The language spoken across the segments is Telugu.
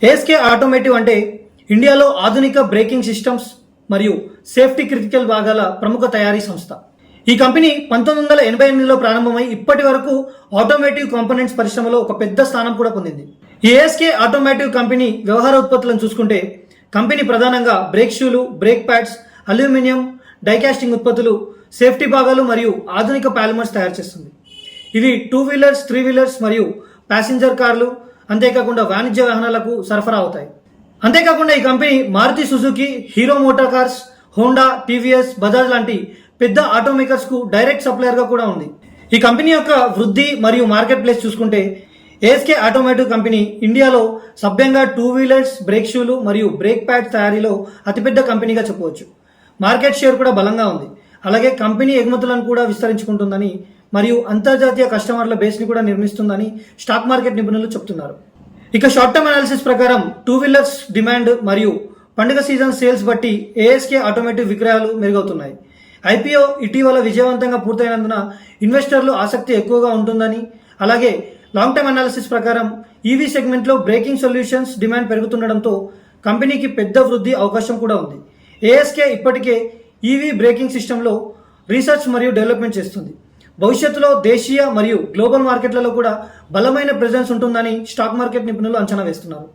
ఏఎస్కే ఆటోమోటివ్ అంటే ఇండియాలో ఆధునిక బ్రేకింగ్ సిస్టమ్స్ మరియు సేఫ్టీ క్రిటికల్ భాగాల ప్రముఖ తయారీ సంస్థ. ఈ కంపెనీ 1988లో ప్రారంభమై ఇప్పటి వరకు ఆటోమోటివ్ కాంపోనెంట్స్ పరిశ్రమలో ఒక పెద్ద స్థానం కూడా పొందింది. ఈ ఏఎస్కే ఆటోమోటివ్ కంపెనీ వ్యవహార ఉత్పత్తులను చూసుకుంటే కంపెనీ ప్రధానంగా బ్రేక్ షూలు, బ్రేక్ ప్యాడ్స్, అల్యూమినియం, డైకాస్టింగ్ ఉత్పత్తులు, సేఫ్టీ భాగాలు మరియు ఆధునిక పాలిమర్స్ తయారు చేస్తుంది. ఇవి 2 వీలర్స్, 3 వీలర్స్ మరియు ప్యాసింజర్ కార్లు, అంతేకాకుండా వాణిజ్య వాహనాలకు సరఫరా అవుతాయి. అంతేకాకుండా ఈ company Maruti Suzuki, Hero motor cars, Honda, TVS, Bajaj లాంటి పెద్ద ఆటోమేకర్స్ కు డైరెక్ట్ సప్లయర్ గా కూడా ఉంది. ఈ కంపెనీ యొక్క వృద్ధి మరియు మార్కెట్ ప్లేస్ చూసుకుంటే ఏఎస్కే ఆటోమోటివ్ కంపెనీ ఇండియాలో సభ్యంగా 2 వీలర్స్, బ్రేక్ షూలు మరియు బ్రేక్ ప్యాడ్ తయారీలో అతిపెద్ద కంపెనీగా చెప్పవచ్చు. మార్కెట్ షేర్ కూడా బలంగా ఉంది. అలాగే కంపెనీ ఎగుమతులను కూడా విస్తరించుకుంటుందని మరియు అంతర్జాతీయ కస్టమర్ల బేస్ ని కూడా నిర్మిస్తుందని స్టాక్ మార్కెట్ నిపుణులు చెప్తున్నారు. ఇక షార్ట్ టర్మ్ అనాలిసిస్ ప్రకారం 2 వీలర్స్ డిమాండ్ మరియు పండుగ సీజన్ సేల్స్ బట్టి ఏఎస్కే ఆటోమోటివ్ విక్రయాలు మెరుగవుతున్నాయి. ఐపీఓ ఇటీవల విజయవంతంగా పూర్తయినందున ఇన్వెస్టర్లు ఆసక్తి ఎక్కువగా ఉంటుందని, అలాగే లాంగ్ టర్మ్ అనాలిసిస్ ప్రకారం ఈవీ సెగ్మెంట్ లో బ్రేకింగ్ సొల్యూషన్స్ డిమాండ్ పెరుగుతుండడంతో కంపెనీకి పెద్ద వృద్ధి అవకాశం కూడా ఉంది. ఏఎస్కే ఇప్పటికే ఈవీ బ్రేకింగ్ సిస్టంలో రీసెర్చ్ మరియు డెవలప్మెంట్ చేస్తుంది. భవిష్యత్తులో దేశీయ మరియు గ్లోబల్ మార్కెట్లలో కూడా బలమైన ప్రెజెన్స్ ఉంటుందని స్టాక్ మార్కెట్ నిపుణులు అంచనా వేస్తున్నారు.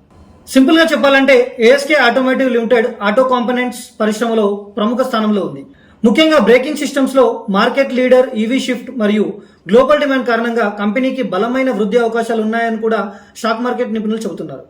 సింపుల్ గా చెప్పాలంటే ASK automotive limited auto components పరిశ్రమలో ప్రముఖ స్థానంలో ఉంది. ముఖ్యంగా బ్రేకింగ్ సిస్టమ్స్ లో మార్కెట్ లీడర్, ఈవీ షిఫ్ట్ మరియు గ్లోబల్ డిమాండ్ కారణంగా కంపెనీకి బలమైన వృద్ధి అవకాశాలు ఉన్నాయని కూడా స్టాక్ మార్కెట్ నిపుణులు చెబుతున్నారు.